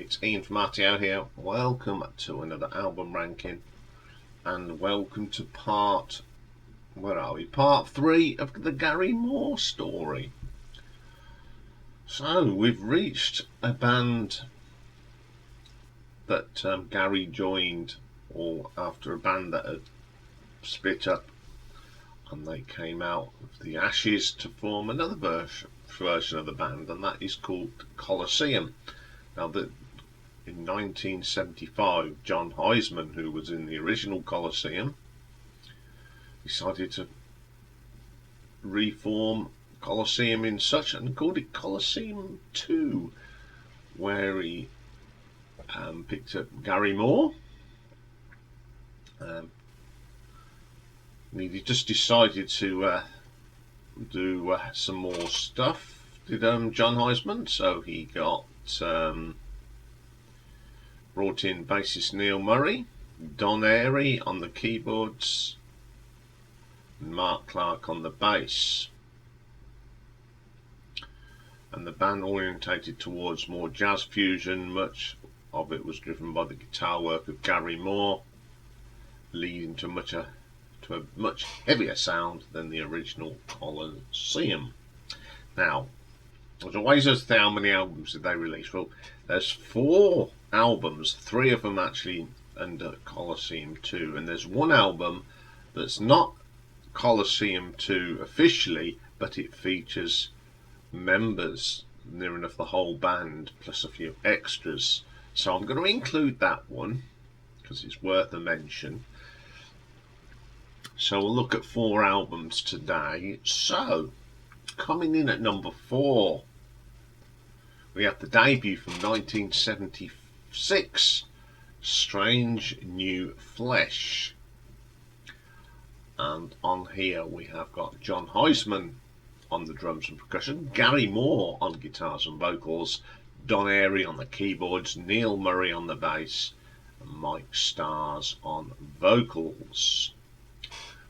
it's Iain from RTO here. Welcome to another album ranking, and welcome to part 3 of the Gary Moore story. So we've reached a band that Gary joined, or after a band that had split up, and they came out of the ashes to form another version of the band, and that is called Colosseum. Now, in 1975, Jon Hiseman, who was in the original Colosseum, decided to reform Colosseum in such and called it Colosseum II, where he picked up Gary Moore. He just decided to do some more stuff, did Jon Hiseman, so he got brought in bassist Neil Murray, Don Airy on the keyboards, and Mark Clark on the bass. And the band orientated towards more jazz fusion. Much of it was driven by the guitar work of Gary Moore, leading to a much heavier sound than the original Colosseum. Now, as always, how many albums did they release? Well, there's 4 albums, 3 of them actually under Colosseum II, and there's one album that's not Colosseum II officially, but it features members, near enough the whole band, plus a few extras. So I'm going to include that one because it's worth a mention. So we'll look at 4 albums today. So, coming in at number 4, we have the debut from 1976, Strange New Flesh. And on here we have got Jon Hiseman on the drums and percussion, Gary Moore on guitars and vocals, Don Airy on the keyboards, Neil Murray on the bass, and Mike Starrs on vocals.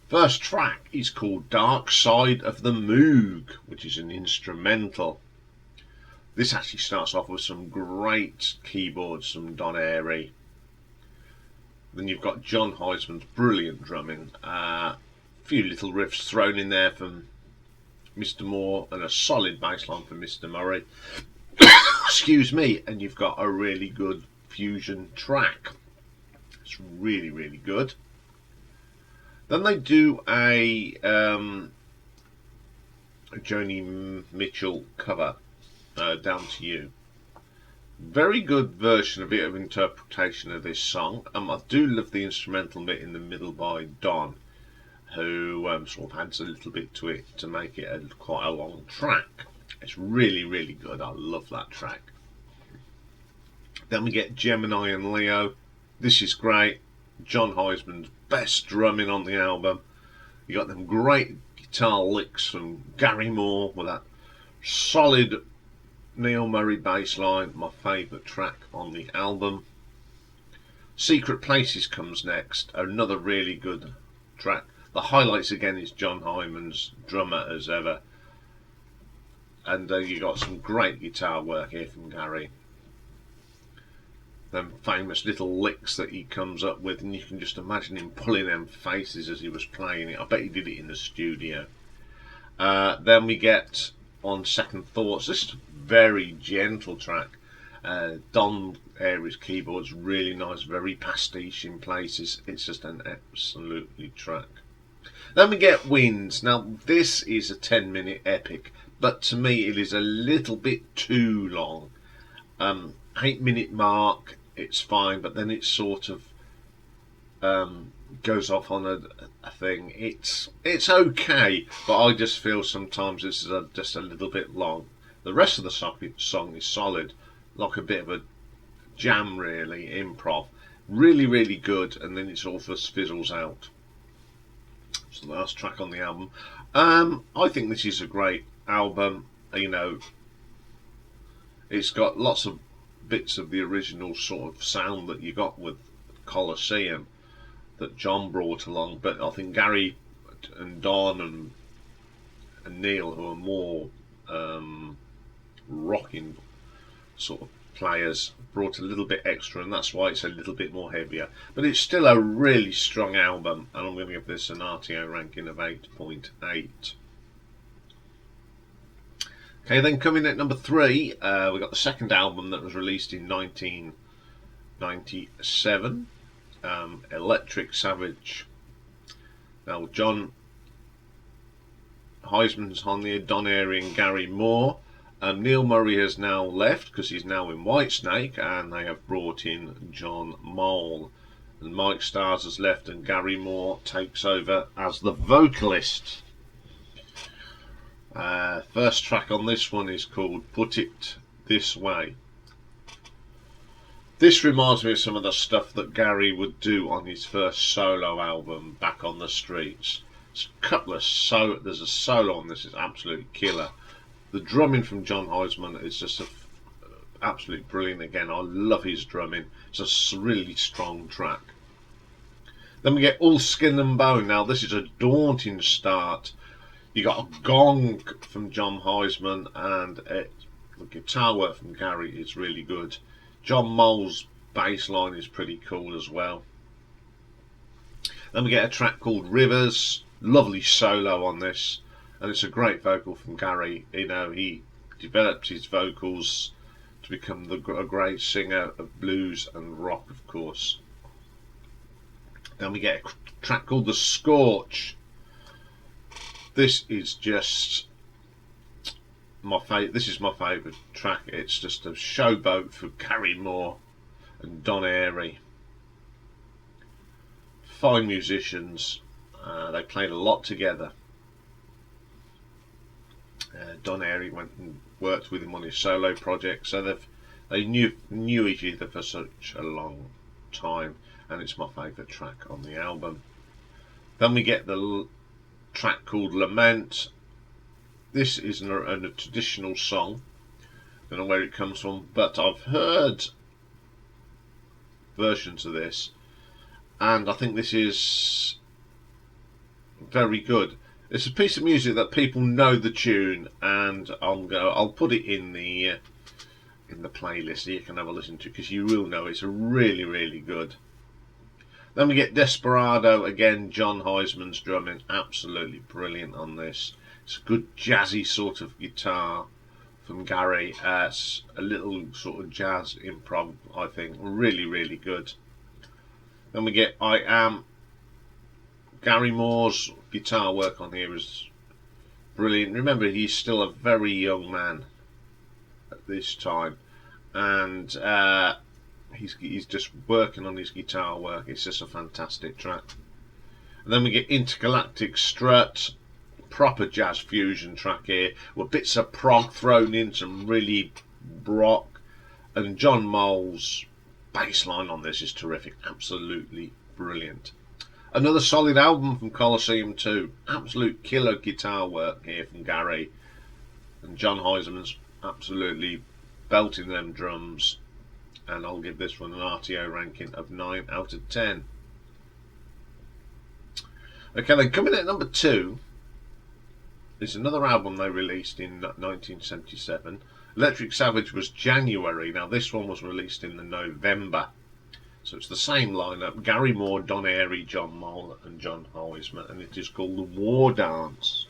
First track is called Dark Side of the Moog, which is an instrumental. This actually starts off with some great keyboards from Don Airy. Then you've got Jon Hiseman's brilliant drumming, a few little riffs thrown in there from Mr. Moore, and a solid bass line from Mr. Murray. Excuse me. And you've got a really good fusion track. It's really, really good. Then they do a Joni Mitchell cover, Down to You. Very good version, a bit of interpretation of this song. I do love the instrumental bit in the middle by Don, who sort of adds a little bit to it to make it quite a long track. It's really, really good. I love that track. Then we get Gemini and Leo. This is great. Jon Hiseman's best drumming on the album. You got them great guitar licks from Gary Moore with that solid Neil Murray bass line, my favourite track on the album. Secret Places comes next, another really good track. The highlights again is Jon Hiseman's drummer as ever, and you got some great guitar work here from Gary. Them famous little licks that he comes up with, and you can just imagine him pulling them faces as he was playing it. I bet he did it in the studio. Then we get On Second Thoughts. This is a very gentle track. Don Airy's keyboard's really nice, very pastiche in places. It's just an absolutely track. Then we get Winds. Now this is a 10-minute epic, but to me it is a little bit too long. 8-minute mark, it's fine, but then it sort of goes off on a thing. It's okay, but I just feel sometimes this is just a little bit long. The rest of the song is solid, like a bit of a jam, really, improv. Really, really good, and then it all just fizzles out. So the last track on the album. I think this is a great album. You know, it's got lots of bits of the original sort of sound that you got with Colosseum that Jon brought along, but I think Gary and Don and Neil, who are more rocking sort of players brought a little bit extra, and that's why it's a little bit more heavier. But it's still a really strong album, and I'm going to give this an RTO ranking of 8.8. Okay, then coming at number 3, we got the second album that was released in 1997, Electric Savage. Now, Jon Hiseman's on there, Don Airey and Gary Moore. Neil Murray has now left because he's now in Whitesnake, and they have brought in John Mole. And Mike Stars has left, and Gary Moore takes over as the vocalist. First track on this one is called Put It This Way. This reminds me of some of the stuff that Gary would do on his first solo album, Back on the Streets. There's a couple of there's a solo on this, it's absolutely killer. The drumming from Jon Hiseman is just absolutely brilliant again. I love his drumming. It's a really strong track. Then we get All Skin and Bone. Now this is a daunting start. You got a gong from Jon Hiseman, and the guitar work from Gary is really good. John Mole's bass line is pretty cool as well. Then we get a track called Rivers. Lovely solo on this, and it's a great vocal from Gary. You know, he developed his vocals to become a great singer of blues and rock, of course. Then we get a track called The Scorch. This is just my favourite. This is my favourite track. It's just a showboat for Gary Moore and Don Airey. Fine musicians. They played a lot together. Don Airey went and worked with him on his solo project, so they knew each other for such a long time, and it's my favourite track on the album. Then we get the track called Lament. This is a traditional song. Don't know where it comes from, but I've heard versions of this, and I think this is very good. It's a piece of music that people know the tune, and I'll put it in the playlist so you can have a listen to, because you will know it's really, really good. Then we get Desperado again. Jon Hiseman's drumming, absolutely brilliant on this. It's a good jazzy sort of guitar from Gary. It's a little sort of jazz improv, I think. Really, really good. Then we get I Am. Gary Moore's guitar work on here is brilliant. Remember, he's still a very young man at this time, and he's just working on his guitar work. It's just a fantastic track. And then we get Intergalactic Strut, proper jazz fusion track here, with bits of prog thrown in, some really rock, and John Mole's bass line on this is terrific, absolutely brilliant. Another solid album from Colosseum II, absolute killer guitar work here from Gary, and Jon Hiseman's absolutely belting them drums, and I'll give this one an RTO ranking of 9 out of 10. Okay, then coming at number 2 is another album they released in 1977. Electric Savage was January. Now this one was released in the November. So it's the same lineup: Gary Moore, Don Airey, John Mole and Jon Hiseman, and it is called The War Dance.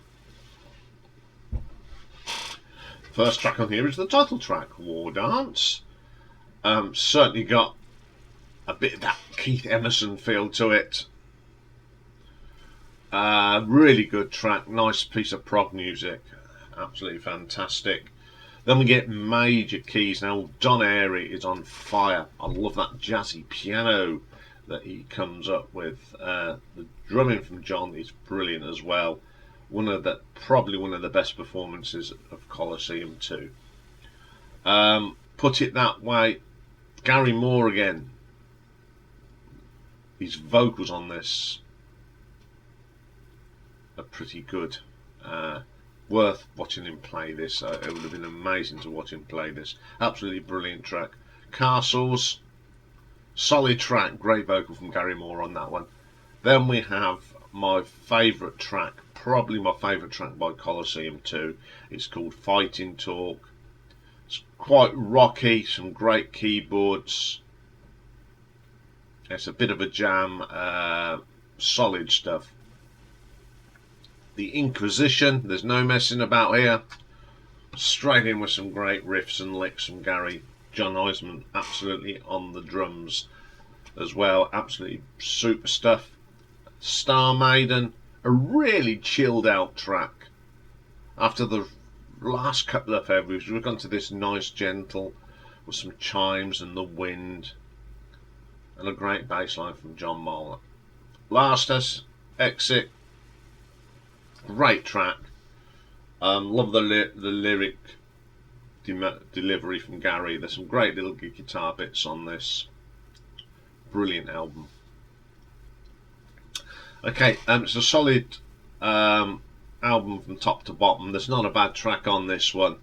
First track on here is the title track, War Dance. Certainly got a bit of that Keith Emerson feel to it. Really good track, nice piece of prog music, absolutely fantastic. Then we get major keys. Now Don Airey is on fire. I love that jazzy piano that he comes up with. The drumming from John is brilliant as well. Probably one of the best performances of Colosseum II. Put It That Way. Gary Moore again. His vocals on this are pretty good. Worth watching him play this. It would have been amazing to watch him play this. Absolutely brilliant track. Castles, solid track, great vocal from Gary Moore on that one. Then we have my favourite track, probably my favourite track by Colosseum II. It's called Fighting Talk. It's quite rocky, some great keyboards. It's a bit of a jam, solid stuff. The Inquisition, there's no messing about here. Straight in with some great riffs and licks from Gary. Jon Hiseman absolutely on the drums as well. Absolutely super stuff. Star Maiden, a really chilled out track. After the last couple of Februaries, we've gone to this nice gentle with some chimes and the wind and a great bass line from John Moeller. Last Us, Exit, great track. Love the lyric delivery from Gary. There's some great little guitar bits on this. Brilliant album. Okay, it's a solid album from top to bottom. There's not a bad track on this one.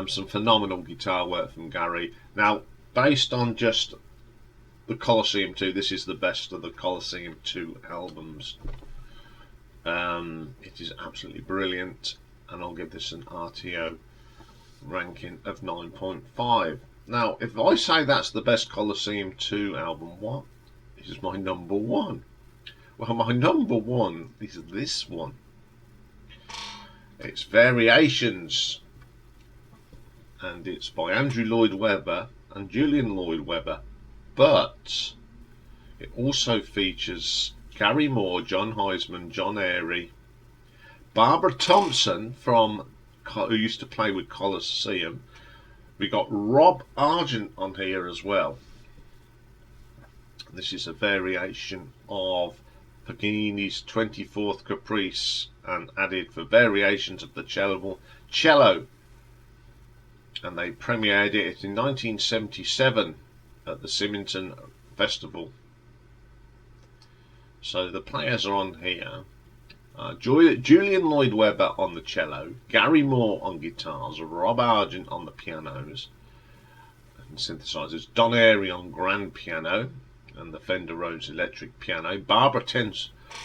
Some phenomenal guitar work from Gary. Now, based on just the Colosseum II, this is the best of the Colosseum II albums. It is absolutely brilliant, and I'll give this an RTO ranking of 9.5. Now, if I say that's the best Colosseum II album, what is my number one? Well, my number one is this one. It's Variations, and it's by Andrew Lloyd Webber and Julian Lloyd Webber, but it also features Gary Moore, Jon Hiseman, John Airy, Barbara Thompson who used to play with Colosseum. We got Rob Argent on here as well. This is a variation of Paganini's 24th Caprice, and added for variations of the cello. And they premiered it in 1977 at the Symington Festival. So the players are on here. Julian Lloyd Webber on the cello, Gary Moore on guitars, Rob Argent on the pianos and synthesizers, Don Airy on grand piano and the Fender Rhodes electric piano, Barbara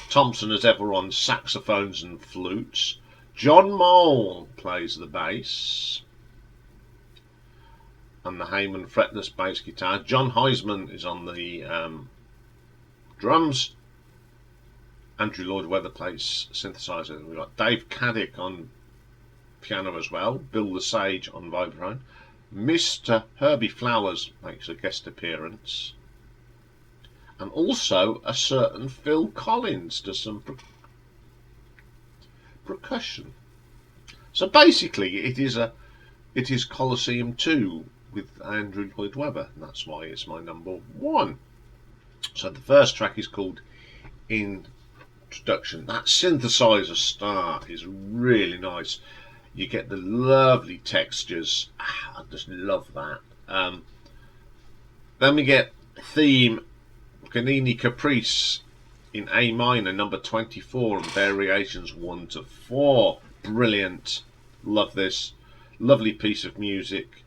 Thompson as ever on saxophones and flutes, John Moeller plays the bass and the Heyman fretless bass guitar, Jon Hiseman is on the drums, Andrew Lloyd Webber plays synthesizer. We've got Dave Caddick on piano as well, Bill the Sage on vibraphone, Mr. Herbie Flowers makes a guest appearance, and also a certain Phil Collins does some percussion. So basically it is Colosseum II with Andrew Lloyd Webber, and that's why it's my number one. So the first track is called Introduction. That synthesizer start is really nice. You get the lovely textures. I just love that. Then we get theme Paganini Caprice in A minor, number 24, and variations 1 to 4. Brilliant. Love this. Lovely piece of music.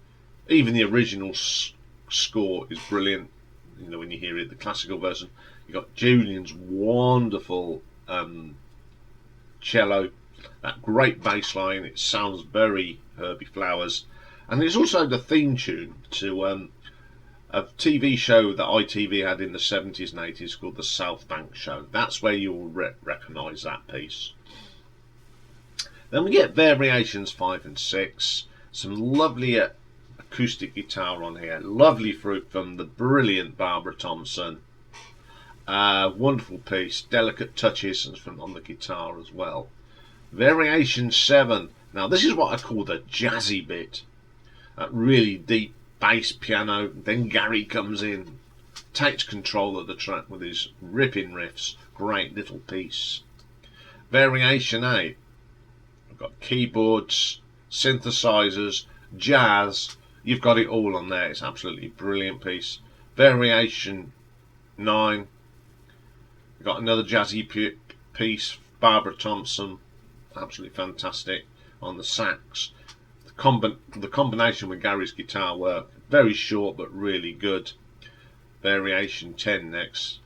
Even the original score is brilliant. You know, when you hear it, the classical version. You got Julian's wonderful cello, that great bass line. It sounds very Herbie Flowers, and it's also the theme tune to a TV show that ITV had in the 70s and 80s called the South Bank Show. That's where you'll recognise that piece. Then we get variations 5 and 6. Some lovely acoustic guitar on here. Lovely fruit from the brilliant Barbara Thompson. Wonderful piece. Delicate touches on the guitar as well. Variation 7. Now this is what I call the jazzy bit. That really deep bass piano. Then Gary comes in, takes control of the track with his ripping riffs. Great little piece. Variation 8. We've got keyboards, synthesizers, jazz. You've got it all on there. It's absolutely brilliant piece. Variation 9. We've got another jazzy piece. Barbara Thompson, absolutely fantastic on the sax. The combination with Gary's guitar work, very short but really good. Variation 10 next.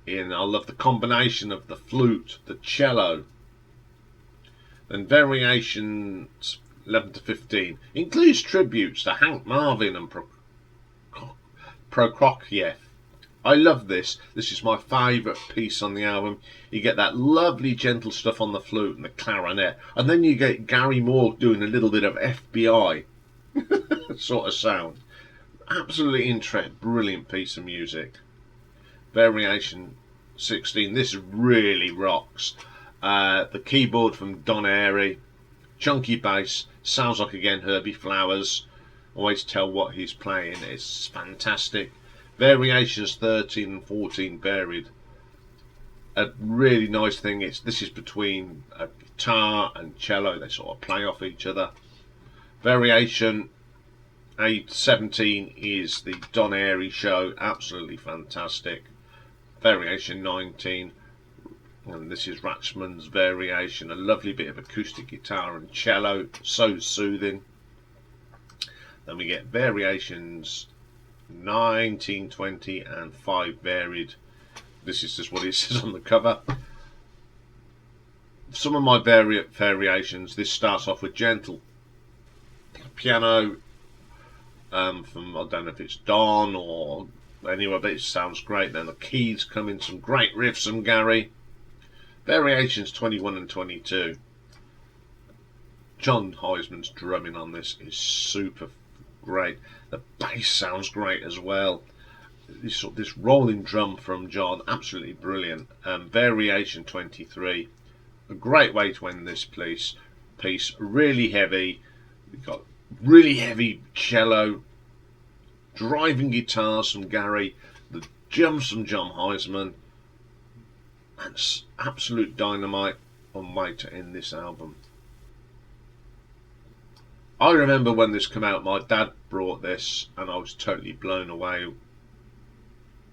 Iain, I love the combination of the flute, the cello. Then variation 11 to 15. Includes tributes to Hank Marvin and Prokofiev. I love this. This is my favourite piece on the album. You get that lovely gentle stuff on the flute and the clarinet, and then you get Gary Moore doing a little bit of FBI sort of sound. Absolutely interesting, brilliant piece of music. Variation 16. This really rocks. The keyboard from Don Airey, chunky bass, sounds like again Herbie Flowers. Always tell what he's playing. It's fantastic. Variations 13 and 14 varied. A really nice thing is this is between a guitar and cello. They sort of play off each other. Variation 17 is the Don Airey show. Absolutely fantastic. Variation 19, and this is Rachman's variation. A lovely bit of acoustic guitar and cello. So soothing. Then we get variations 19, 20 and 5 varied. This is just what it says on the cover. Some of my variations, this starts off with gentle piano from, I don't know if it's Don or anywhere, but it sounds great. Then the keys come in, some great riffs from Gary. Variations 21 and 22. Jon Hiseman's drumming on this is super great. The bass sounds great as well. This rolling drum from Jon, absolutely brilliant. Variation 23, a great way to end this piece. Really heavy. We've got really heavy cello, driving guitars from Gary, the drums from Jon Hiseman. That's absolute dynamite on way to end this album. I remember when this came out, my dad brought this and I was totally blown away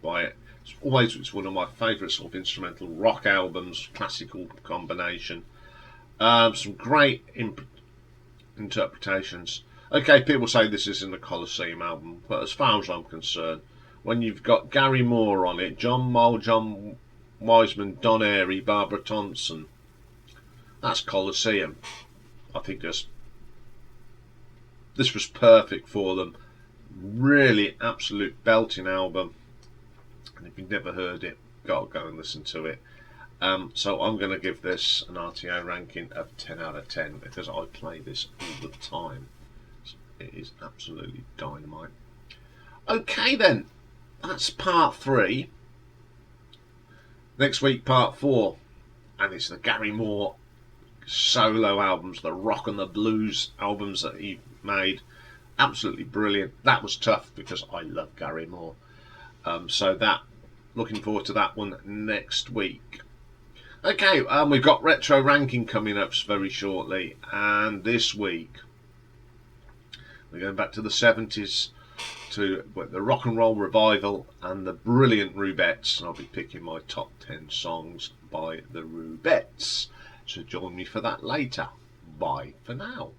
by it. It's one of my favourite sort of instrumental rock albums, classical combination. Some great interpretations. Okay, people say this isn't a Colosseum album, but as far as I'm concerned, when you've got Gary Moore on it, Jon Hiseman, Don Airey, Barbara Thompson, that's Colosseum. I think this was perfect for them. Really absolute belting album, and if you've never heard it, gotta go and listen to it. So I'm going to give this an RTO ranking of 10 out of 10 because I play this all the time. It is absolutely dynamite. Okay then, that's part 3. Next week part 4, and it's the Gary Moore solo albums, the rock and the blues albums that he made. Absolutely brilliant. That was tough because I love Gary Moore. So looking forward to that one next week. Okay, we've got retro ranking coming up very shortly, and this week we're going back to the 70s to the rock and roll revival and the brilliant Rubettes, and I'll be picking my top 10 songs by the Rubettes. So join me for that later. Bye for now.